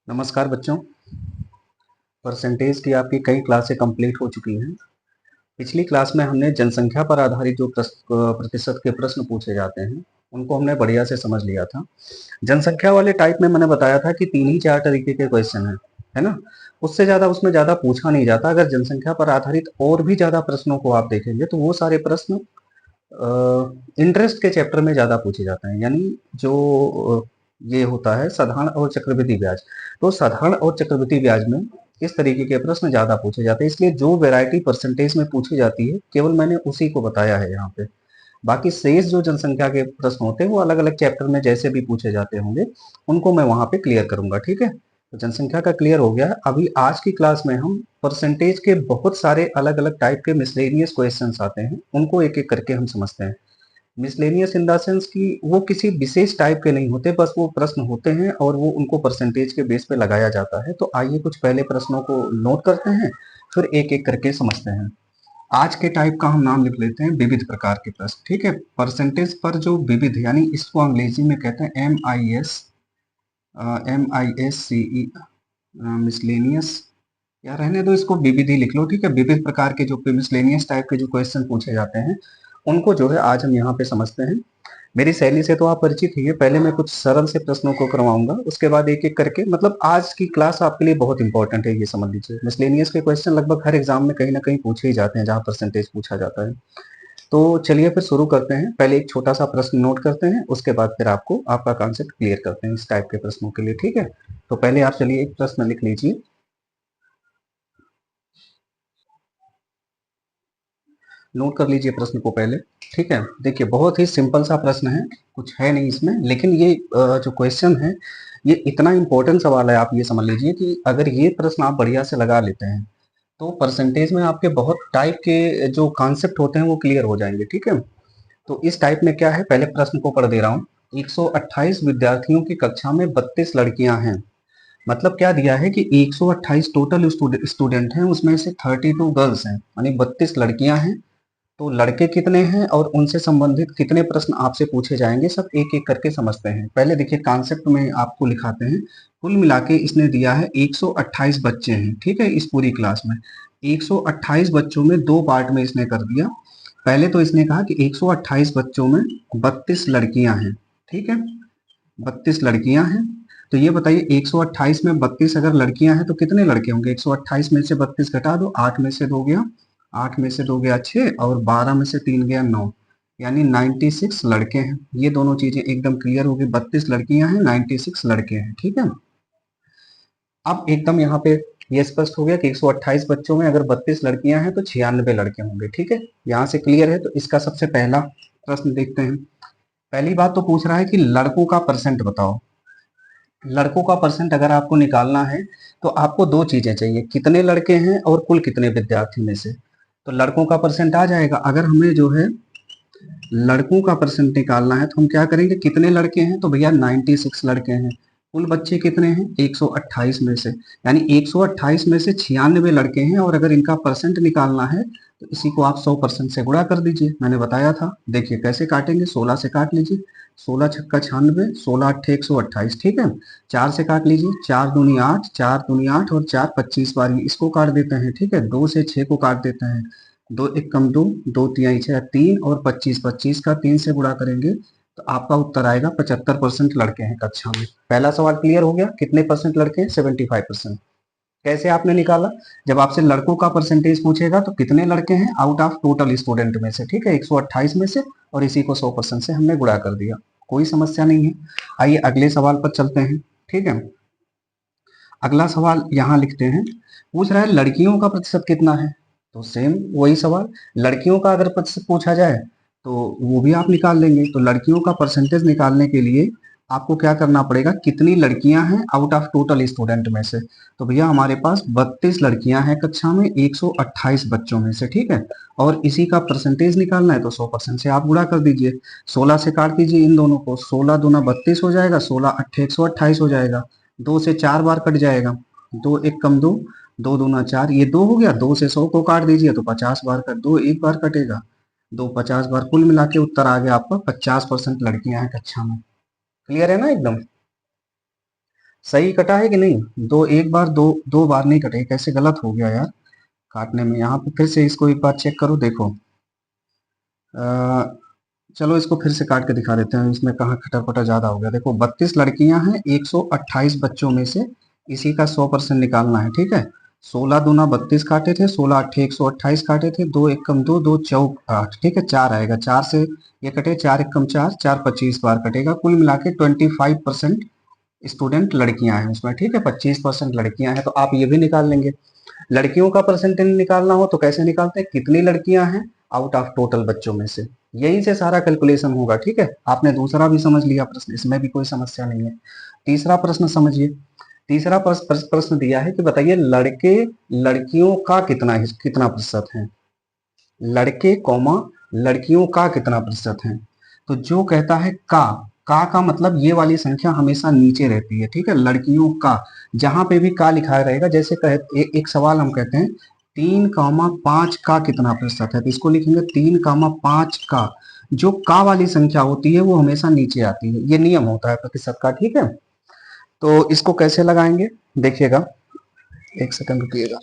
नमस्कार बच्चों। परसेंटेज की आपकी कई क्लासें कंप्लीट हो चुकी हैं। पिछली क्लास में हमने जनसंख्या पर आधारित जो प्रतिशत के प्रश्न पूछे जाते हैं उनको हमने बढ़िया से समझ लिया था। जनसंख्या वाले टाइप में मैंने बताया था कि 3 ही 4 तरीके के क्वेश्चन हैं, है ना? उससे ज़्यादा उसमें ज़्यादा पूछा नहीं जाता। अगर जनसंख्या पर आधारित और भी ज़्यादा प्रश्नों को आप देखेंगे तो वो सारे प्रश्न इंटरेस्ट के चैप्टर में ज़्यादा पूछे जाते हैं। यानी जो ये होता है साधारण और चक्रवृद्धि ब्याज, तो साधारण और चक्रवृद्धि ब्याज में इस तरीके के प्रश्न ज़्यादा पूछे जाते हैं। इसलिए जो वैरायटी परसेंटेज में पूछी जाती है केवल मैंने उसी को बताया है यहाँ पे। बाकी शेष जो जनसंख्या के प्रश्न होते हैं वो अलग-अलग चैप्टर में जैसे भी पूछे जाते होंगे, उनको मैं वहाँ पे क्लियर करूँगा, ठीक है? तो जनसंख्या का क्लियर हो गया। अभी आज की क्लास में हम परसेंटेज के बहुत सारे अलग-अलग टाइप के मिसलेनियस क्वेश्चंस आते हैं, उनको एक-एक करके हम समझते हैं। मिसलेनियस इन द सेंस कि वो किसी विशेष टाइप के नहीं होते, बस वो प्रश्न होते हैं और वो उनको परसेंटेज के बेस पे लगाया जाता है। तो आइए कुछ पहले प्रश्नों को नोट करते हैं, फिर एक-एक करके समझते हैं। आज के टाइप का हम नाम लिख लेते हैं विविध प्रकार के प्रश्न, ठीक है? परसेंटेज पर जो विविध यानी इसको अंग्रेजी में कहते हैं MISCE मिसलेनियस, या रहने दो इसको विविध ही लिख लो, ठीक है? विविध प्रकार के जो मिसलेनियस टाइप के जो क्वेश्चन पूछे जाते हैं उनको जो है आज हम यहाँ पे समझते हैं। मेरी शैली से तो आप परिचित ही है। पहले मैं कुछ सरल से प्रश्नों को करवाऊंगा, उसके बाद एक एक करके, मतलब आज की क्लास आपके लिए बहुत इंपॉर्टेंट है, ये समझ लीजिए। मिसलेनियस के क्वेश्चन लगभग हर एग्जाम में कहीं ना कहीं पूछे ही जाते हैं जहाँ परसेंटेज पूछा जाता है। तो चलिए फिर शुरू करते हैं। पहले एक छोटा सा प्रश्न नोट करते हैं, उसके बाद फिर आपको आपका कॉन्सेप्ट क्लियर करते हैं इस टाइप के प्रश्नों के लिए, ठीक है? तो पहले आप चलिए एक प्रश्न लिख लीजिए। नोट कर लीजिए प्रश्न को पहले, ठीक है? देखिए बहुत ही सिंपल सा प्रश्न है, कुछ है नहीं इसमें, लेकिन ये जो क्वेश्चन है ये इतना इंपॉर्टेंट सवाल है। आप ये समझ लीजिए कि अगर ये प्रश्न आप बढ़िया से लगा लेते हैं तो परसेंटेज में आपके बहुत टाइप के जो कॉन्सेप्ट होते हैं वो क्लियर हो जाएंगे, ठीक है? तो इस टाइप में क्या है, पहले प्रश्न को पढ़ दे रहा हूँ। 128 विद्यार्थियों की कक्षा में 32 लड़कियां हैं। मतलब क्या दिया है कि 128 टोटल स्टूडेंट हैं, उसमें से 32 गर्ल्स हैं, यानी 32 लड़कियां हैं। तो लड़के कितने हैं और उनसे संबंधित कितने प्रश्न आपसे पूछे जाएंगे, सब एक एक करके समझते हैं। पहले देखिए कॉन्सेप्ट में आपको लिखाते हैं। कुल मिला के इसने दिया है 128 बच्चे हैं, ठीक है? इस पूरी क्लास में 128 बच्चों में दो पार्ट में इसने कर दिया। पहले तो इसने कहा कि 128 बच्चों में 32 लड़कियां हैं, ठीक है? 32 लड़कियां हैं। तो ये बताइए 128 में 32 अगर लड़कियां हैं तो कितने लड़के होंगे? 128 में से 32 घटा दो, 8 में से 2 गया, 8 में से 2 गया 6, और 12 में से 3 गया 9, यानी 96 लड़के हैं। ये दोनों चीजें एकदम क्लियर होगी। 32 लड़कियां हैं, 96 लड़के हैं, ठीक है? अब एकदम यहाँ पे ये स्पष्ट हो गया कि 128 बच्चों में अगर 32 लड़कियां हैं तो 96 लड़के होंगे, ठीक है? यहाँ से क्लियर है। तो इसका सबसे पहला प्रश्न देखते हैं। पहली बात तो पूछ रहा है कि लड़कों का परसेंट बताओ। लड़कों का परसेंट अगर आपको निकालना है तो आपको दो चीजें चाहिए, कितने लड़के हैं और कुल कितने विद्यार्थी में से। तो लड़कों का परसेंट आ जाएगा। अगर हमें जो है लड़कों का परसेंट निकालना है तो हम क्या करेंगे, कितने लड़के हैं तो भैया 96 लड़के हैं। कुल बच्चे कितने हैं 128 में से, यानी 128 में से 96 लड़के हैं, और अगर इनका परसेंट निकालना है तो इसी को आप 100% से गुणा कर दीजिए। मैंने बताया था, देखिए कैसे काटेंगे। 16 से काट लीजिए, 16 छक्का 96, 16 अट्ठे 128, ठीक है? 4 से काट लीजिए, 4 दूनी 8, 4 दूनी 8 और 4 25 बार इसको काट देते हैं, ठीक है? 2 से 6 को काट देते हैं, दो एक कम दो, दो तिहाई छह 3, और 25, 25 का 3 से गुणा करेंगे तो आपका उत्तर आएगा 75% लड़के हैं कक्षा में। पहला सवाल क्लियर हो गया। कितने परसेंट लड़के हैं? 75%। कैसे आपने निकाला? जब आपसे लड़कों का परसेंटेज पूछेगा तो कितने लड़के हैं आउट ऑफ टोटल स्टूडेंट में से, ठीक है? 128 में से, और इसी को 100% से हमने गुणा कर दिया। कोई समस्या नहीं है। आइए अगले सवाल पर चलते हैं, ठीक है? अगला सवाल यहाँ लिखते हैं। पूछ रहा है लड़कियों का प्रतिशत कितना है। तो सेम वही सवाल, लड़कियों का अगर प्रतिशत पूछा जाए तो वो भी आप निकाल लेंगे। तो लड़कियों का परसेंटेज निकालने के लिए आपको क्या करना पड़ेगा, कितनी लड़कियां हैं आउट ऑफ टोटल स्टूडेंट में से। तो भैया हमारे पास 32 लड़कियां हैं कक्षा में 128 बच्चों में से, ठीक है? और इसी का परसेंटेज निकालना है तो 100% से आप गुणा कर दीजिए। 16 से काट दीजिए इन दोनों को, 16 दूना 32 हो जाएगा, 16 अट्ठे 128 हो जाएगा, 2 से 4 बार कट जाएगा, 2 एक कम 2, 2 दूना 4, ये 2 हो गया। 2 से 100 को काट दीजिए तो 50 बार कट, 2 एक बार कटेगा, 2 50 बार, कुल मिला के उत्तर आ गया आपका 50% लड़कियां हैं कक्षा में। क्लियर है ना एकदम? सही कटा है कि नहीं? दो एक बार, दो दो बार नहीं कटे, कैसे गलत हो गया यार काटने में। यहाँ पे फिर से इसको एक बार चेक करो, देखो। चलो इसको फिर से काट के दिखा देते हैं, इसमें कहाँ खटर पटर ज्यादा हो गया। देखो 32 लड़कियां हैं 128 बच्चों में से, इसी का 100% निकालना है, ठीक है। 16 दूना 32 काटे थे, 16 अट्ठे 128 काटे थे, दो एक कम दो, दो चौक 8, ठीक है। 4 आएगा, 4 से ये कटे, 4 एक कम 4, 4 25 बार कटेगा। कुल मिला के 25% स्टूडेंट लड़कियां हैं उसमें, ठीक है। 25% लड़कियां हैं, तो आप ये भी निकाल लेंगे। लड़कियों का परसेंटेज निकालना हो तो कैसे निकालते हैं, कितनी लड़कियां हैं आउट ऑफ टोटल बच्चों में से, यही से सारा कैलकुलेशन होगा, ठीक है। आपने दूसरा भी समझ लिया प्रश्न, इसमें भी कोई समस्या नहीं है। तीसरा प्रश्न समझिए। तीसरा प्रश्न दिया है कि बताइए लड़के लड़कियों का कितना कितना प्रतिशत है। लड़के कौमा लड़कियों का कितना प्रतिशत है। तो जो कहता है का मतलब ये वाली संख्या हमेशा नीचे रहती है, ठीक है। लड़कियों का, जहां पे भी का लिखा रहेगा, जैसे एक सवाल हम कहते हैं 3,5 का कितना प्रतिशत है, तो इसको लिखेंगे 3,5 का। जो का वाली संख्या होती है वो हमेशा नीचे आती है, ये नियम होता है प्रतिशत का, ठीक है। तो इसको कैसे लगाएंगे देखिएगा, एक सेकंड रुकिएगा।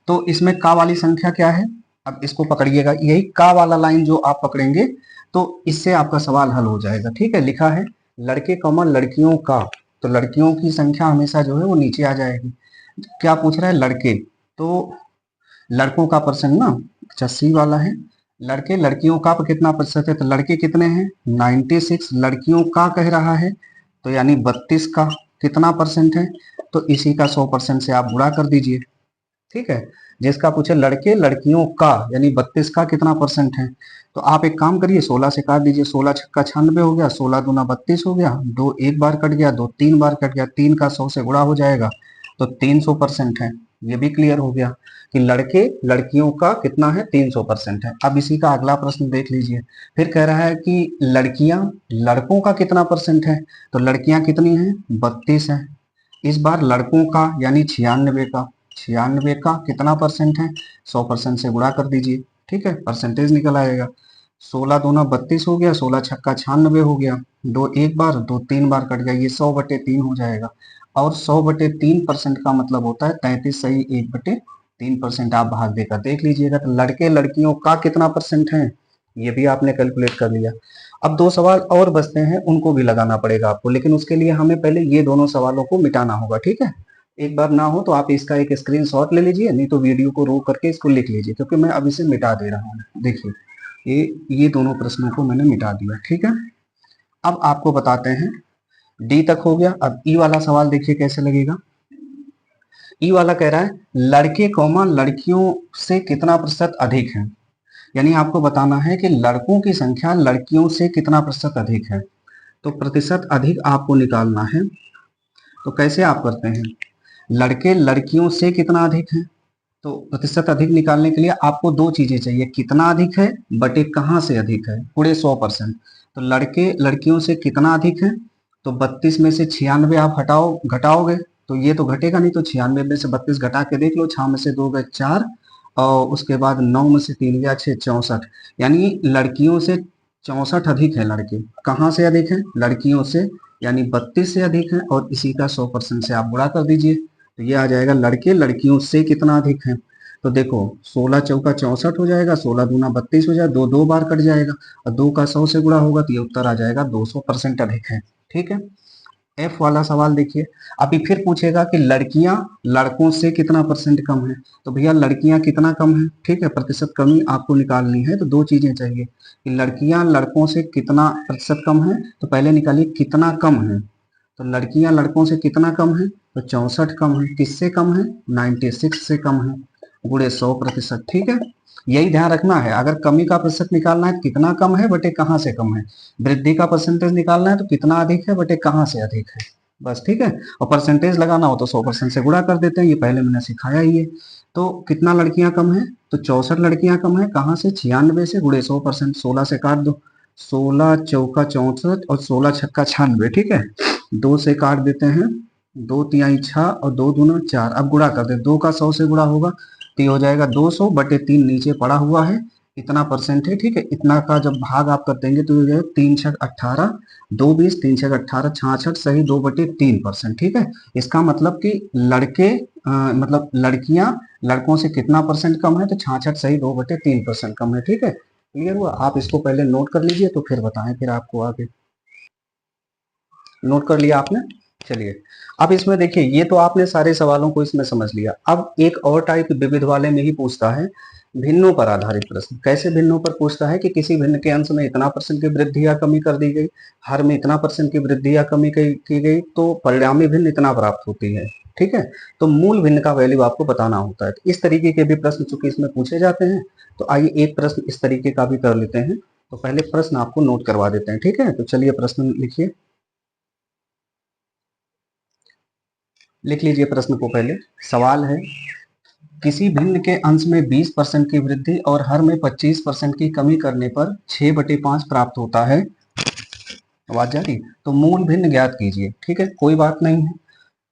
तो इसमें का वाली संख्या क्या है, अब इसको पकड़िएगा, यही का वाला लाइन जो आप पकड़ेंगे तो इससे आपका सवाल हल हो जाएगा, ठीक है। लिखा है लड़के कॉमा लड़कियों का, तो लड़कियों की संख्या हमेशा जो है वो नीचे आ जाएगी। क्या पूछ रहा है, लड़के, तो लड़कों का परसेंट ना, अच्छा सी वाला है। लड़के लड़कियों का कितना प्रतिशत है, तो लड़के कितने हैं 96, लड़कियों का कह रहा है तो यानी 32 का कितना परसेंट है, तो इसी का 100% से आप गुणा कर दीजिए, ठीक है। जिसका पूछे लड़के लड़कियों का यानी 32 का कितना परसेंट है, तो आप एक काम करिए 16 से काट दीजिए, 16 छक्का 96 हो गया, 16 दूना 32 हो गया, दो एक बार कट गया, दो तीन बार कट गया, तीन का 100 से गुणा हो जाएगा तो 300% है। ये भी क्लियर हो गया कि लड़के लड़कियों का कितना है 300% है। अब इसी का अगला प्रश्न देख लीजिए, फिर कह रहा है कि लड़कियां लड़कों का कितना परसेंट है, तो लड़कियां कितनी हैं 32 है। इस बार लड़कों का यानी 96 का कितना परसेंट है, 100% से गुणा कर दीजिए, ठीक है, परसेंटेज निकल आएगा। 16 दूना 32 हो गया, 16 छक्का 96 हो गया, दो एक बार दो तीन बार कट गया, ये 100/3 हो जाएगा। और 100/3% का मतलब होता है 33 सही 1/3%। आप भाग देकर देख लीजिएगा, तो लड़के लड़कियों का कितना परसेंट है ये भी आपने कैलकुलेट कर लिया। अब दो सवाल और बचते हैं, उनको भी लगाना पड़ेगा आपको, लेकिन उसके लिए हमें पहले ये दोनों सवालों को मिटाना होगा, ठीक है। एक बार ना हो तो आप इसका एक स्क्रीनशॉट ले लीजिए, नहीं तो वीडियो को रोक करके इसको लिख लीजिए, क्योंकि मैं अब इसे मिटा दे रहा हूँ। देखिए ये दोनों प्रश्नों को मैंने मिटा दिया, ठीक है। अब आपको बताते हैं, डी तक हो गया। अब ई वाला सवाल देखिए कैसे लगेगा। ई वाला कह रहा है लड़के कौमा लड़कियों से कितना प्रतिशत अधिक है, यानी आपको बताना है कि लड़कों की संख्या लड़कियों से कितना प्रतिशत अधिक है। तो प्रतिशत अधिक आपको निकालना है, तो कैसे आप करते हैं, लड़के लड़कियों से कितना अधिक है, तो प्रतिशत अधिक निकालने के लिए आपको दो चीजें चाहिए, कितना अधिक है बटे कहाँ से अधिक है, पूरे 100%। तो लड़के लड़कियों से कितना अधिक है, तो 32 में से 96 आप घटाओगे तो ये तो घटेगा नहीं, तो 96 में से 32 घटा के देख लो, 6 में से 2 गए 4, और उसके बाद 9 में से 3 गया 6, 64, यानी लड़कियों से 64 अधिक है लड़के। कहाँ से अधिक है, लड़कियों से, यानी 32 से अधिक है, और इसी का 100% से आप गुणा कर दीजिए, तो ये आ जाएगा लड़के लड़कियों से कितना अधिक है। तो देखो 16 चौका 64 हो जाएगा, 16 दूना 32 हो जाएगा, दो दो बार कट जाएगा, और 2 का 100 से गुणा होगा तो ये उत्तर आ जाएगा 200% अधिक है, ठीक है। एफ वाला सवाल देखिए, अभी फिर पूछेगा कि लड़कियां लड़कों से कितना परसेंट कम है, तो भैया लड़कियां कितना कम है, ठीक है, प्रतिशत कमी आपको निकालनी है, तो दो चीजें चाहिए कि लड़कियां लड़कों से कितना प्रतिशत कम है, तो पहले निकालिए कितना कम है, तो लड़कियां लड़कों से कितना कम है, तो 64 कम है, किससे कम है 96 से कम है, गुणे 100%, ठीक है। यही ध्यान रखना है, अगर कमी का प्रतिशत निकालना है तो कितना कम है बटे कहाँ से कम है, वृद्धि का परसेंटेज निकालना है तो कितना अधिक है बटे कहाँ से अधिक है, बस, ठीक है। और परसेंटेज लगाना हो तो 100% से गुणा कर देते हैं, ये पहले मैंने सिखाया ही है। तो कितना लड़कियां कम है, तो 64 लड़कियां कम है, कहाँ से 96 से, गुणे 100%, 16 से काट दो, 16 चौका 64 और 16 छक्का 96, ठीक है। दो से काट देते हैं, दो तिहाई 6 और दो दूना 4, अब गुणा कर दे, 2 का 100 से गुणा होगा तो ये हो जाएगा 200/3, नीचे पड़ा हुआ है, इतना परसेंट है, ठीक है। इतना का जब भाग आप कर देंगे तो ये 3×6 = 18, 2×20, 3×6 = 18, 66 सही 2/3%, ठीक है। इसका मतलब कि लड़के मतलब लड़कियां लड़कों से कितना परसेंट कम है, तो 66 सही 2/3% कम है, ठीक है। क्लियर हुआ? आप इसको पहले नोट कर लीजिए तो फिर बताएं फिर आपको आगे। नोट कर लिया आपने? चलिए, अब इसमें देखिए, ये तो आपने सारे सवालों को इसमें समझ लिया। अब एक और टाइप विविध वाले में ही पूछता है, भिन्नों पर आधारित प्रश्न। कैसे भिन्नों पर पूछता है कि किसी भिन्न के अंश में इतना परसेंट की वृद्धि या कमी कर दी गई, हर में इतना परसेंट की वृद्धि या कमी की गई, तो परिणामी भिन्न इतना प्राप्त होती है, ठीक है। तो मूल भिन्न का वैल्यू आपको बताना होता है। तो इस तरीके के भी प्रश्न चूंकि इसमें पूछे जाते हैं, तो आइए एक प्रश्न इस तरीके का भी कर लेते हैं। तो पहले प्रश्न आपको नोट करवा देते हैं, ठीक है। तो चलिए प्रश्न लिखिए, लिख लीजिए प्रश्न को पहले। सवाल है, किसी भिन्न के अंश में 20% की वृद्धि और हर में 25% की कमी करने पर 6/5 प्राप्त होता है। आवाज जा रही? तो मूल भिन्न ज्ञात कीजिए, ठीक है। कोई बात नहीं है,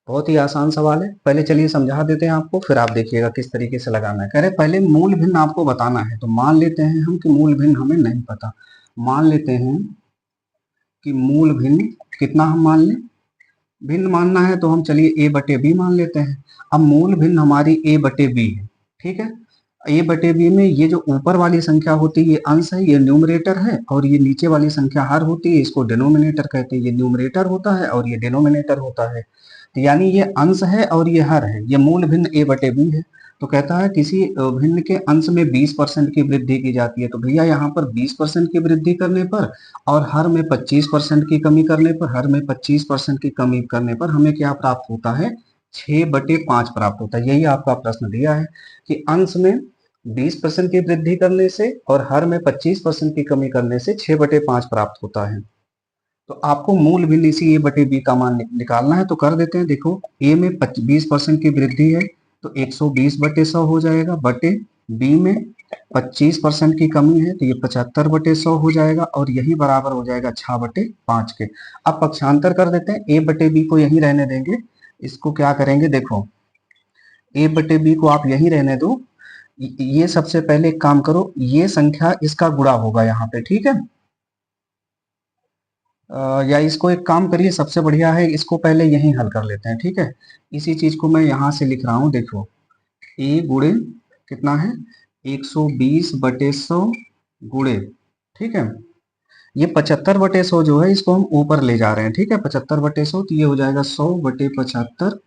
बहुत ही आसान सवाल है। पहले चलिए समझा देते हैं आपको, फिर आप देखिएगा किस तरीके से लगाना है। कह रहे पहले मूल भिन्न आपको बताना है। तो मान लेते हैं हम कि मूल भिन्न हमें नहीं पता। मान लेते हैं कि मूल भिन्न कितना हम मान लें, भिन्न मानना है तो हम चलिए a/b मान लेते हैं। अब मूल भिन्न हमारी a/b है, ठीक है। a/b में ये जो ऊपर वाली संख्या होती है ये अंश है, ये न्यूमरेटर है, और ये नीचे वाली संख्या हर होती है, इसको डिनोमिनेटर कहते हैं। ये न्यूमरेटर होता है और ये डिनोमिनेटर होता है। तो यानी ये अंश है और ये हर है, ये मूल भिन्न a/b है। तो कहता है किसी भिन्न के अंश में 20% की वृद्धि की जाती है। तो भैया यहाँ पर 20% की वृद्धि करने पर और हर में 25% की कमी करने पर, हर में 25% की कमी करने पर हमें क्या प्राप्त होता है? 6/5 प्राप्त होता है। यही आपका प्रश्न दिया है कि अंश में 20% की वृद्धि करने से और हर में 25% की कमी करने से 6/5 प्राप्त होता है। तो आपको मूल भिन्न इसी a/b का मान निकालना है। तो कर देते हैं। देखो, a में 20% की वृद्धि है तो 120/100 हो जाएगा, बटे b में 25% की कमी है तो ये 75/100 हो जाएगा, और यही बराबर हो जाएगा 6/5 के। अब पक्षांतर कर देते हैं, a/b को यही रहने देंगे। इसको क्या करेंगे, देखो a/b को आप यही रहने दो। ये सबसे पहले एक काम करो, ये संख्या इसका गुणा होगा यहाँ पे, ठीक है। या इसको एक काम करिए, सबसे बढ़िया है इसको पहले यहीं हल कर लेते हैं, ठीक है। इसी चीज को मैं यहाँ से लिख रहा हूँ, देखो a गुणे कितना है 120/100 गुणे, ठीक है। ये 75/100 जो है इसको हम ऊपर ले जा रहे हैं, ठीक है। 75/100 तो ये हो जाएगा 100/75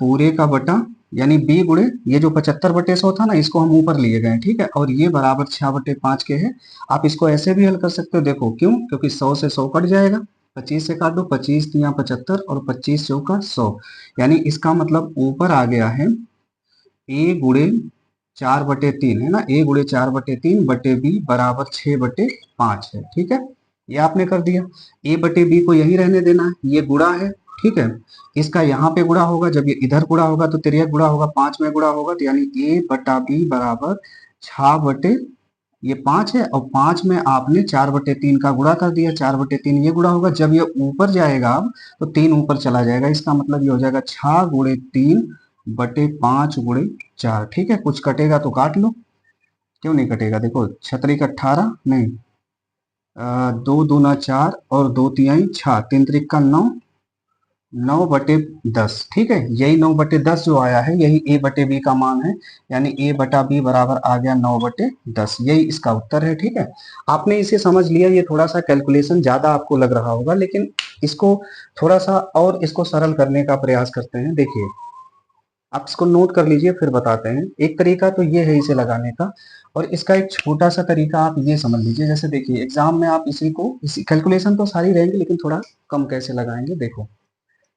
पूरे का बटा, यानी b गुणे ये जो 75/100 था ना, इसको हम ऊपर लिए गए, ठीक है। और ये बराबर 6/5 के है। आप इसको ऐसे भी हल कर सकते हो, देखो क्यों, क्योंकि 100 से 100 कट जाएगा, 25 से काट दो, 25×3 = 75 और 25×4 = 100। यानी इसका मतलब ऊपर आ गया है a गुणे 4/3 है ना, a गुणे 4/3 बटे b बराबर 6/5 है, ठीक है। ये आपने कर दिया। a/b को यही रहने देना है, ये गुणा है, ठीक है। इसका यहाँ पे गुणा होगा, जब ये इधर गुणा होगा तो तिर्यक गुणा होगा, 5 में गुणा होगा, तो यानी a/b बराबर 6 ये 5 है, और 5 में आपने 4/3 का गुणा कर दिया, 4/3 ये गुणा होगा। जब ये ऊपर जाएगा अब तो 3 ऊपर चला जाएगा, इसका मतलब ये हो जाएगा 6×3/5/4, ठीक है। कुछ कटेगा तो काट लो, क्यों नहीं कटेगा, देखो छतरी का 18 नहीं, 2×2 = 4 और 2×3 = 6, 3×3 = 9, 9/10, ठीक है। यही 9/10 जो आया है यही a/b का मान है, यानी a/b बराबर आ गया 9/10। यही इसका उत्तर है, ठीक है। आपने इसे समझ लिया। ये थोड़ा सा कैलकुलेशन ज्यादा आपको लग रहा होगा, लेकिन इसको थोड़ा सा और इसको सरल करने का प्रयास करते हैं। देखिए, आप इसको नोट कर लीजिए फिर बताते हैं। एक तरीका तो ये है इसे लगाने का, और इसका एक छोटा सा तरीका आप ये समझ लीजिए। जैसे देखिए एग्जाम में आप इसी कैलकुलेशन तो सारी रहेंगे, लेकिन थोड़ा कम कैसे लगाएंगे, देखो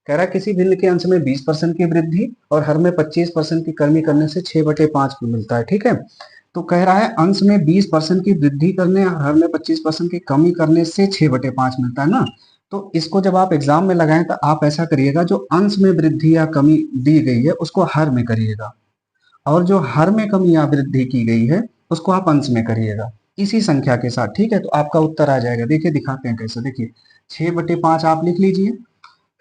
कह रहा है किसी भिन्न के अंश में 20% की वृद्धि और हर में 25% की कमी करने से 6/5 को मिलता है, ठीक है। तो कह रहा है अंश में 20% की वृद्धि करने और हर में 25% की कमी करने से 6/5 मिलता है ना। तो इसको जब आप एग्जाम में लगाएं तो आप ऐसा करिएगा, जो अंश में वृद्धि या कमी दी गई है उसको हर में करिएगा, और जो हर में कमी या वृद्धि की गई है उसको आप अंश में करिएगा, इसी संख्या के साथ, ठीक है। तो आपका उत्तर आ जाएगा। देखिए दिखाते हैं कैसे, देखिए 6/5 आप लिख लीजिए।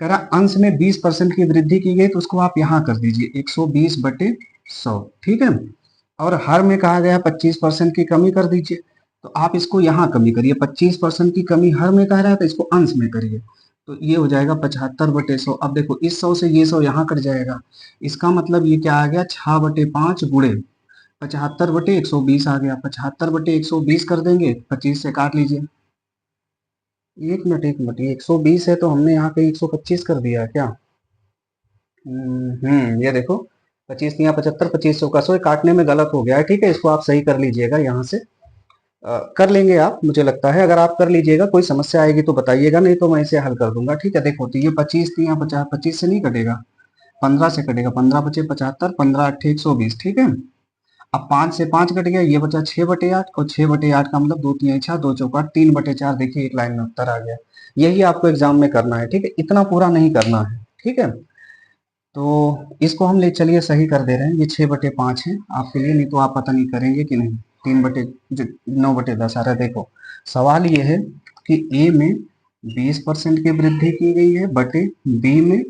कह रहा अंश में 20% की वृद्धि की गई तो उसको आप यहाँ कर दीजिए 120/100, ठीक है। और हर में कहा गया 25% की कमी कर दीजिए। तो आप इसको यहाँ कमी करिए, 25% की कमी हर में कह रहा है तो इसको अंश में करिए। तो ये हो जाएगा 75/100। अब देखो इस 100 से ये 100 यहाँ कट जाएगा। इसका मतलब ये क्या आ गया, 6/5 गुणे 75/120 आ गया। 75/120 कर देंगे, 25 से काट लीजिए। एक मिनट, ये 120 है तो हमने यहाँ पे 125 कर दिया है क्या? ये देखो, 25 या 75, 25 का 100 काटने में गलत हो गया है। ठीक है, इसको आप सही कर लीजिएगा यहाँ से। कर लेंगे आप, मुझे लगता है। अगर आप कर लीजिएगा, कोई समस्या आएगी तो बताइएगा, नहीं तो मैं इसे हल कर दूंगा। ठीक है, देखो तो ये 25 या 50, 25 से नहीं कटेगा, 15 से कटेगा। 15 बचे 75, 15 अट्ठे 120। ठीक है, अब 5 से 5 कट गया, ये बचा 6/8, और 6/8 का मतलब 2 3 6, 2 चौका 3/4। देखिए एक लाइन में उत्तर आ गया। यही आपको एग्जाम में करना है। ठीक है, इतना पूरा नहीं करना है। ठीक है, तो इसको हम ले चलिए सही कर दे रहे हैं। ये 6/5 है आपके लिए, नहीं तो आप पता नहीं करेंगे कि नहीं। 9/10 आ रहा है। देखो सवाल ये है कि ए में 20% की वृद्धि की गई है बटे बी में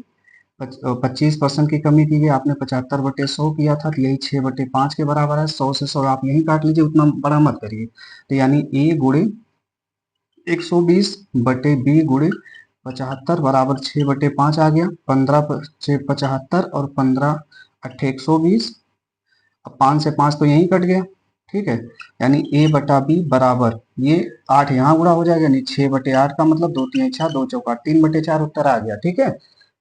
25% की कमी की गई। आपने 75/100 किया था, तो यही 6/5 के बराबर है। 100 से 100 आप यही काट लीजिए, उतना बड़ा मत करिए। तो यानी ए गुणे 120 बटे बी गुणे 75 बराबर 6/5 आ गया। 15 6 75 और 15 अट्ठे 120। अब 5 से 5 तो यहीं कट गया। ठीक है, यानी ए बटा बी बराबर ये 8 यहाँ गुणा हो जाएगा, यानी 6/8 का मतलब 2 3 6, 2 चौका 3/4 उत्तर आ गया। ठीक है,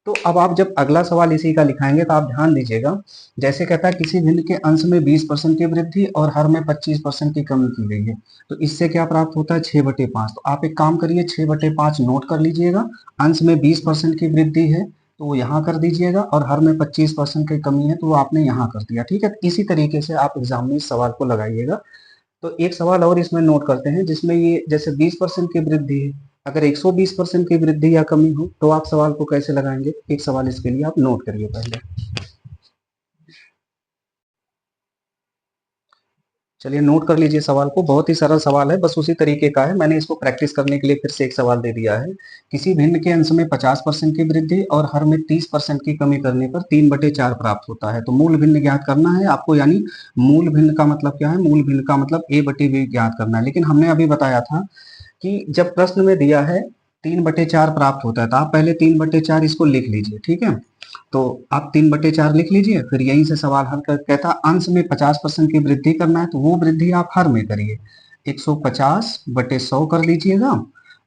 तो अब आप जब अगला सवाल इसी का लिखाएंगे तो आप ध्यान दीजिएगा। जैसे कहता है किसी भिन्न के अंश में 20% की वृद्धि और हर में 25% की कमी की गई है, तो इससे क्या प्राप्त होता है, 6/5। तो आप एक काम करिए, 6/5 नोट कर लीजिएगा। अंश में 20% की वृद्धि है तो वो यहाँ कर दीजिएगा, और हर में 25% की कमी है तो वो आपने यहाँ कर दिया। ठीक है, इसी तरीके से आप एग्जाम में इस सवाल को लगाइएगा। तो एक सवाल और इसमें नोट करते हैं, जिसमें ये जैसे 20% की वृद्धि है, अगर 120% की वृद्धि या कमी हो तो आप सवाल को कैसे लगाएंगे। एक सवाल इसके लिए आप नोट करिए पहले। चलिए नोट कर लीजिए सवाल को, बहुत ही सरल सवाल है, बस उसी तरीके का है। मैंने इसको प्रैक्टिस करने के लिए फिर से एक सवाल दे दिया है। किसी भिन्न के अंश में 50% की वृद्धि और हर में 30% की कमी करने पर 3/4 प्राप्त होता है। तो मूल भिन्न ज्ञात करना है आपको, यानी मूल भिन्न का मतलब क्या है, मूल भिन्न का मतलब a बटे b ज्ञात करना है। लेकिन हमने अभी बताया था कि जब प्रश्न में दिया है 3/4 प्राप्त होता है, तो आप पहले 3/4 इसको लिख लीजिए। ठीक है, तो आप 3/4 लिख लीजिए, फिर यहीं से सवाल हल कर कहता अंश में 50% की वृद्धि करना है, तो वो वृद्धि आप हर में करिए। 150/100 कर दीजिएगा,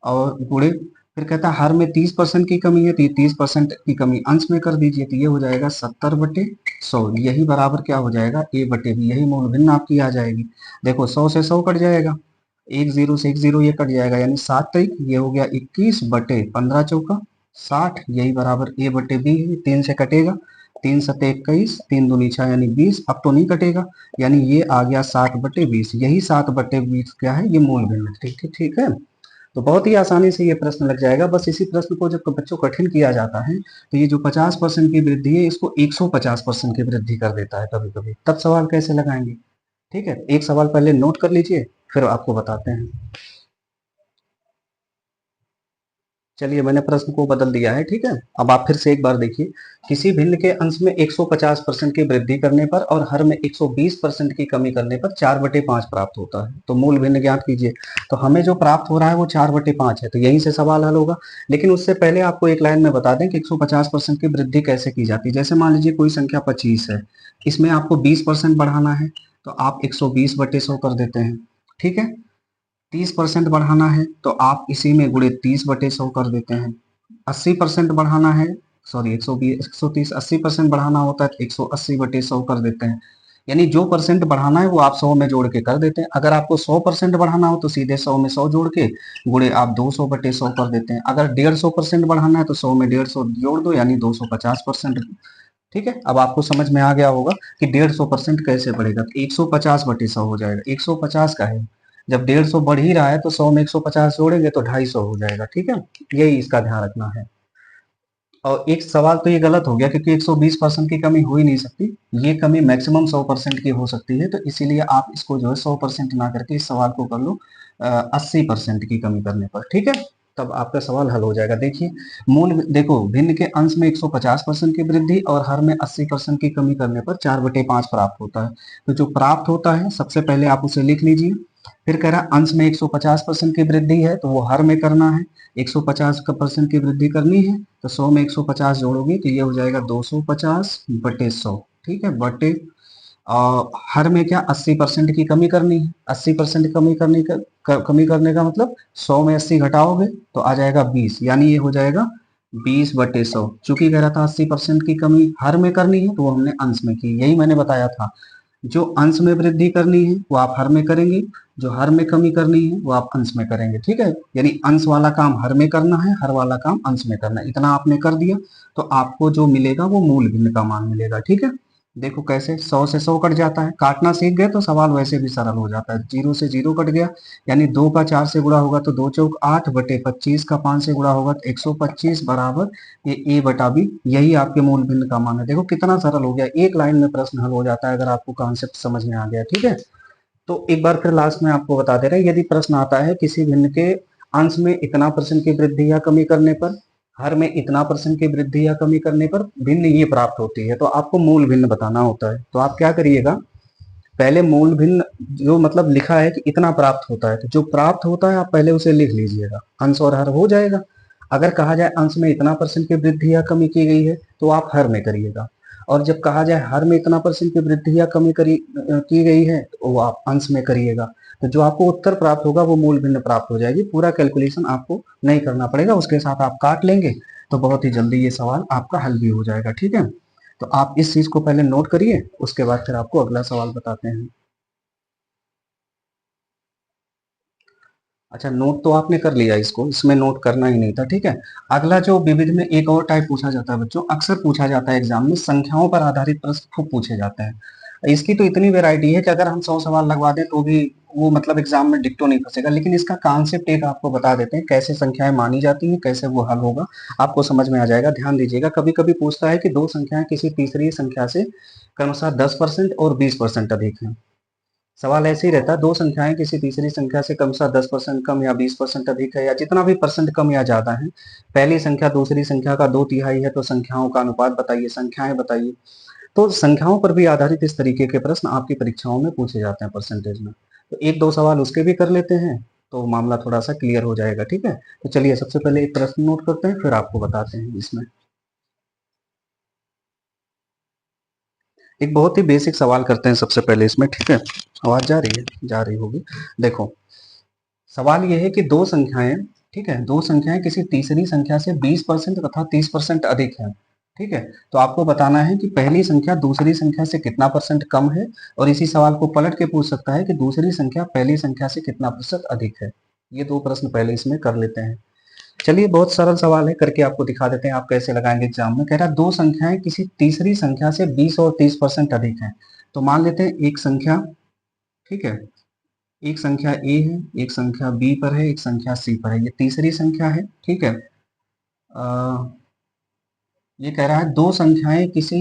और गुणे फिर कहता है हर में 30% की कमी है, तो ये 30% की कमी अंश में कर दीजिए, तो ये हो जाएगा 70/100। यही बराबर क्या हो जाएगा, ए बटे बी। यही मूल भिन्न आपकी आ जाएगी। देखो 100 से 100 कट जाएगा, एक जीरो से एक जीरो ये कट जाएगा, यानी 7 तक ये हो गया 21/15 चौका 60। यही बराबर ए बटे बी है। 3 से कटेगा, 3 सते 21, 3 दूनी 6 यानी 20। अब तो नहीं कटेगा, यानी ये आ गया 7/20। यही 7/20 क्या है, ये मूल भिन्न। ठीक ठीक ठीक है, तो बहुत ही आसानी से ये प्रश्न लग जाएगा। बस इसी प्रश्न को जब बच्चों कठिन किया जाता है तो ये जो 50% की वृद्धि है इसको 150% की वृद्धि कर देता है कभी कभी, तब सवाल कैसे लगाएंगे। ठीक है, एक सवाल पहले नोट कर लीजिए, फिर आपको बताते हैं। चलिए मैंने प्रश्न को बदल दिया है। ठीक है, अब आप फिर से एक बार देखिए। किसी भिन्न के अंश में 150% की वृद्धि करने पर और हर में 120% की कमी करने पर 4/5 प्राप्त होता है। तो मूल भिन्न ज्ञात कीजिए। तो हमें जो प्राप्त हो रहा है वो 4/5 है, तो यहीं से सवाल हल होगा। लेकिन उससे पहले आपको एक लाइन में बता दें कि 150% की वृद्धि कैसे की जाती है। जैसे मान लीजिए कोई संख्या 25 है, इसमें आपको 20% बढ़ाना है, तो आप 120/100 कर देते हैं। ठीक है, 30% बढ़ाना है तो आप इसी में गुणे 30/100 कर देते हैं। 80% बढ़ाना है, सॉरी 120 130, 80% बढ़ाना होता है तो 180/100 कर देते हैं। यानी जो परसेंट बढ़ाना है वो आप 100 में जोड़ के कर देते हैं। अगर आपको 100% बढ़ाना हो तो सीधे 100 में 100 जोड़ के गुणे आप 200/100 कर देते हैं। अगर 150% बढ़ाना है तो 100 में 150 जोड़ दो, यानी 250%। ठीक है, अब आपको समझ में आ गया होगा कि 150% कैसे बढ़ेगा। तो 150/100 हो जाएगा, 150 का है, जब 150 बढ़ ही रहा है तो 100 में 150 जोड़ेंगे तो 250 हो जाएगा। ठीक है, यही इसका ध्यान रखना है। और एक सवाल तो ये गलत हो गया, क्योंकि 120% की कमी हो ही नहीं सकती। ये कमी मैक्सिमम 100% की हो सकती है, तो इसीलिए आप इसको जो है 100% ना करके इस सवाल को कर लो 80% की कमी करने पर। ठीक है, तब आपका सवाल हल हो जाएगा। देखिए मूल देखो भिन्न के अंश में 150% की वृद्धि और हर में 80% की कमी करने पर 4/5 प्राप्त होता है। तो जो प्राप्त होता है सबसे पहले आप उसे लिख लीजिए। फिर कह रहा है अंश में 150% की वृद्धि है तो वो हर में करना है। 150% की वृद्धि करनी है तो 100 में 150 जोड़ोगे तो ये हो जाएगा 250/100। ठीक है, बटे हर में क्या 80% की कमी करनी है। 80% कमी करने का मतलब 100 में 80 घटाओगे तो आ जाएगा 20, यानी ये हो जाएगा 20/100। चूंकि कह रहा था 80% की कमी हर में करनी है तो वो हमने अंश में की। यही मैंने बताया था, जो अंश में वृद्धि करनी है वो आप हर में करेंगे, जो हर में कमी करनी है वो आप अंश में करेंगे। ठीक है, यानी अंश वाला काम हर में करना है, हर वाला काम अंश में करना है। इतना आपने कर दिया तो आपको जो मिलेगा वो मूल भिन्न का मान मिलेगा। ठीक है, देखो कैसे 100 से 100 कट जाता है, काटना सीख गए तो सवाल वैसे भी सरल हो जाता है। 0 से 0 कट गया, यानी 2 का 4 से गुणा होगा तो 2 चौक 8/25 का 5 से गुणा होगा तो 125 बराबर ये a/b। यही आपके मूल भिन्न का मान है। देखो कितना सरल हो गया, एक लाइन में प्रश्न हल हो जाता है अगर आपको कॉन्सेप्ट समझ में आ गया। ठीक है, तो एक बार फिर लास्ट में आपको बता दे रहे हैं, यदि प्रश्न आता है किसी भिन्न के अंश में इतना % की वृद्धि या कमी करने पर, हर में इतना % की वृद्धि या कमी करने पर भिन्न ये प्राप्त होती है, तो आपको मूल भिन्न बताना होता है। तो आप क्या करिएगा, पहले मूल भिन्न जो मतलब लिखा है कि इतना प्राप्त होता है, तो जो प्राप्त होता है आप पहले उसे लिख लीजिएगा, अंश और हर हो जाएगा। अगर कहा जाए अंश में इतना % की वृद्धि या कमी की गई है तो आप हर में करिएगा, और जब कहा जाए हर में इतना % की वृद्धि या कमी की गई है तो वो आप अंश में करिएगा। तो जो आपको उत्तर प्राप्त होगा वो मूल भिन्न प्राप्त हो जाएगी। पूरा कैलकुलेशन आपको नहीं करना पड़ेगा, उसके साथ आप काट लेंगे तो बहुत ही जल्दी ये सवाल आपका हल भी हो जाएगा। ठीक है, तो आप इस चीज को पहले नोट करिए, उसके बाद फिर आपको अगला सवाल बताते हैं। अच्छा, नोट तो आपने कर लिया, इसको इसमें नोट करना ही नहीं था। ठीक है, अगला जो विविध में एक और टाइप पूछा जाता है बच्चों, अक्सर पूछा जाता है एग्जाम में, संख्याओं पर आधारित प्रश्न खूब पूछे जाते हैं। इसकी तो इतनी वैरायटी है कि अगर हम 100 सवाल लगवा दें तो भी वो मतलब एग्जाम में डिक्टो नहीं फंसेगा। लेकिन इसका कॉन्सेप्ट एक आपको बता देते हैं, कैसे संख्याएं मानी जाती हैं, कैसे वो हल होगा, आपको समझ में आ जाएगा। ध्यान दीजिएगा, कभी कभी पूछता है कि दो संख्याएं किसी तीसरी संख्या से क्रमशः 10% और 20% अधिक हैं। सवाल ऐसे ही रहता है, दो संख्याएं किसी तीसरी संख्या से क्रमशः 10% कम या 20% अधिक है, या जितना भी परसेंट कम या ज्यादा है। पहली संख्या दूसरी संख्या का 2/3 है तो संख्याओं का अनुपात बताइए, संख्याएं बताइए। तो संख्याओं पर भी आधारित इस तरीके के प्रश्न आपकी परीक्षाओं में पूछे जाते हैं परसेंटेज में। तो एक दो सवाल उसके भी कर लेते हैं तो मामला थोड़ा सा क्लियर हो जाएगा। ठीक है, तो चलिए सबसे पहले एक प्रश्न नोट करते हैं, फिर आपको बताते हैं इसमें। एक बहुत ही बेसिक सवाल करते हैं सबसे पहले इसमें। ठीक है, आवाज जा रही है, जा रही होगी। देखो सवाल यह है कि दो संख्याएं, ठीक है, दो संख्याएं किसी तीसरी संख्या से 20% तथा 30% अधिक हैं। ठीक है, तो आपको बताना है कि पहली संख्या दूसरी संख्या से कितना % कम है, और इसी सवाल को पलट के पूछ सकता है कि दूसरी संख्या पहली संख्या से कितना % अधिक है। ये दो प्रश्न पहले इसमें कर लेते हैं। चलिए बहुत सरल सवाल है, करके आपको दिखा देते हैं आप कैसे लगाएंगे एग्जाम में। कह रहा है दो संख्याएं किसी तीसरी संख्या से 20 और 30% अधिक हैं। तो मान लेते हैं एक संख्या, ठीक है, एक संख्या ए है, एक संख्या बी पर है, एक संख्या सी पर है, ये तीसरी संख्या है। ठीक है, ये कह रहा है दो संख्याएं किसी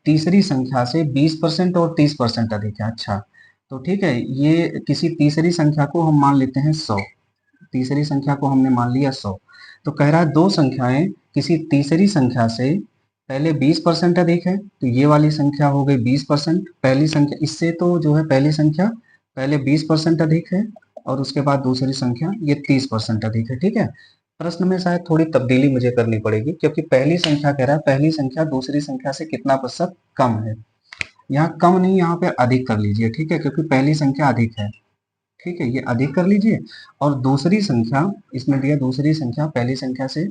तीसरी संख्या से 20% और 30% अधिक है। अच्छा, तो ठीक है, ये किसी तीसरी संख्या को हम मान लेते हैं 100, तीसरी संख्या को हमने मान लिया 100। तो कह रहा है दो संख्याएं किसी तीसरी संख्या से पहले 20% अधिक है, तो ये वाली संख्या हो गई 20%। पहली संख्या इससे तो जो है पहली संख्या पहले 20% अधिक है, और उसके बाद दूसरी संख्या ये 30% अधिक है। ठीक है, प्रश्न में शायद थोड़ी तब्दीली मुझे करनी पड़ेगी, क्योंकि पहली संख्या कह रहा है पहली संख्या दूसरी संख्या से कितना % कम है। यहाँ कम नहीं, यहाँ पे अधिक कर लीजिए। ठीक है, क्योंकि पहली संख्या अधिक है। ठीक है, ये अधिक कर लीजिए। और दूसरी संख्या इसमें दिया, दूसरी संख्या पहली संख्या से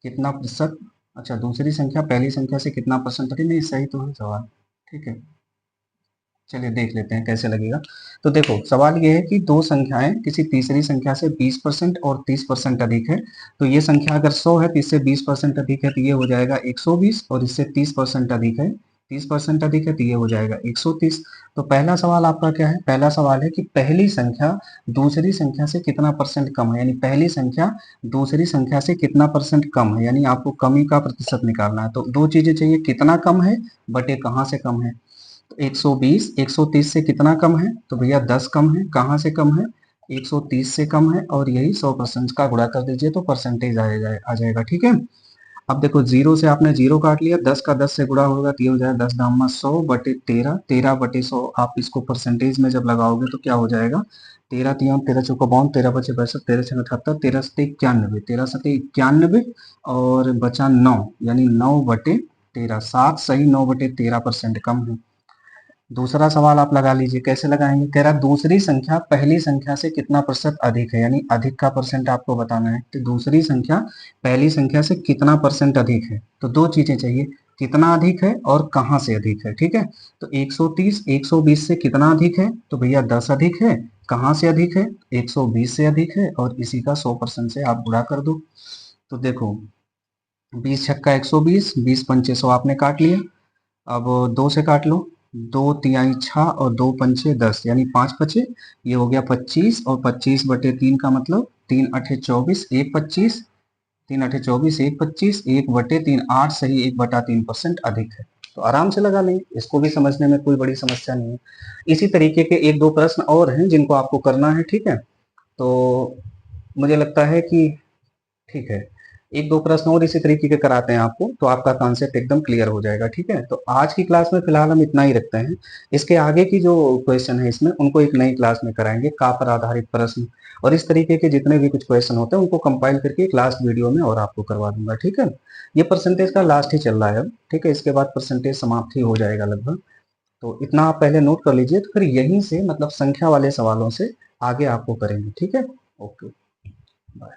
कितना प्रतिशत, अच्छा दूसरी संख्या पहली संख्या से कितना % अधिक, नहीं सही तो है सवाल। ठीक है, चलिए देख लेते हैं कैसे लगेगा। तो देखो सवाल ये है कि दो संख्याएं किसी तीसरी संख्या से 20% और 30% अधिक है। तो ये संख्या अगर 100 है तो इससे 20% अधिक है तो ये हो जाएगा 120, और इससे 30% अधिक है, 30% अधिक है तो ये हो जाएगा 130। तो पहला सवाल आपका क्या है, पहला सवाल है कि पहली संख्या दूसरी संख्या से कितना % कम है, यानी पहली संख्या दूसरी संख्या से कितना % कम है, यानी आपको कमी का प्रतिशत निकालना है। तो दो चीजें चाहिए, कितना कम है बटे कहाँ से कम है। 120 130 से कितना कम है, तो भैया 10 कम है। कहाँ से कम है, 130 से कम है और यही 100% का गुणा कर दीजिए तो परसेंटेज आ जाएगा। ठीक है, अब देखो जीरो से आपने जीरो काट लिया, 10 का 10 से गुणा होगा तो ये हो जाएगा 10 दाम 100/13, 13/100। आप इसको परसेंटेज में जब लगाओगे तो क्या हो जाएगा, 13 तिया 13 चौका 52, 13 बचे 62, 13 छः 78, 13 सते 91, 13 सते 91 और बचा 9, यानी 9/13, 7 सही 9/13% कम है। दूसरा सवाल आप लगा लीजिए, कैसे लगाएंगे, कह रहा दूसरी संख्या पहली संख्या से कितना प्रतिशत अधिक है, यानी अधिक का परसेंट आपको बताना है कि दूसरी संख्या पहली संख्या से कितना परसेंट अधिक है। तो दो चीजें चाहिए, कितना अधिक है और कहाँ से अधिक है। ठीक है, तो 130 120 से कितना अधिक है, तो भैया 10 अधिक है। कहाँ से अधिक है, 120 से अधिक है और इसी का 100% से आप गुणा कर दो। तो देखो 20 छक्का 120, 20 पंचे 100 आपने काट लिया। अब दो से काट लो, दो तिहाई 6 और दो पंचे 10, यानी 5 बचे, ये हो गया 25 और 25/3 का मतलब 3 अठे 24, 1 25, 3 अठे 24, 1 25, 1/3 8 सही 1/3% अधिक है। तो आराम से लगा लेंगे, इसको भी समझने में कोई बड़ी समस्या नहीं है। इसी तरीके के एक दो प्रश्न और हैं जिनको आपको करना है। ठीक है, तो मुझे लगता है कि ठीक है, एक दो प्रश्न और इसी तरीके के कराते हैं आपको, तो आपका कॉन्सेप्ट एकदम क्लियर हो जाएगा। ठीक है, तो आज की क्लास में फिलहाल हम इतना ही रखते हैं। इसके आगे की जो क्वेश्चन है इसमें उनको एक नई क्लास में कराएंगे, का पर आधारित प्रश्न, और इस तरीके के जितने भी कुछ क्वेश्चन होते हैं उनको कंपाइल करके एक लास्ट वीडियो में और आपको करवा दूंगा। ठीक है, ये परसेंटेज का लास्ट ही चल रहा है अब। ठीक है, इसके बाद परसेंटेज समाप्त ही हो जाएगा लगभग। तो इतना आप पहले नोट कर लीजिए, तो फिर यहीं से मतलब संख्या वाले सवालों से आगे आपको करेंगे। ठीक है, ओके, बाय।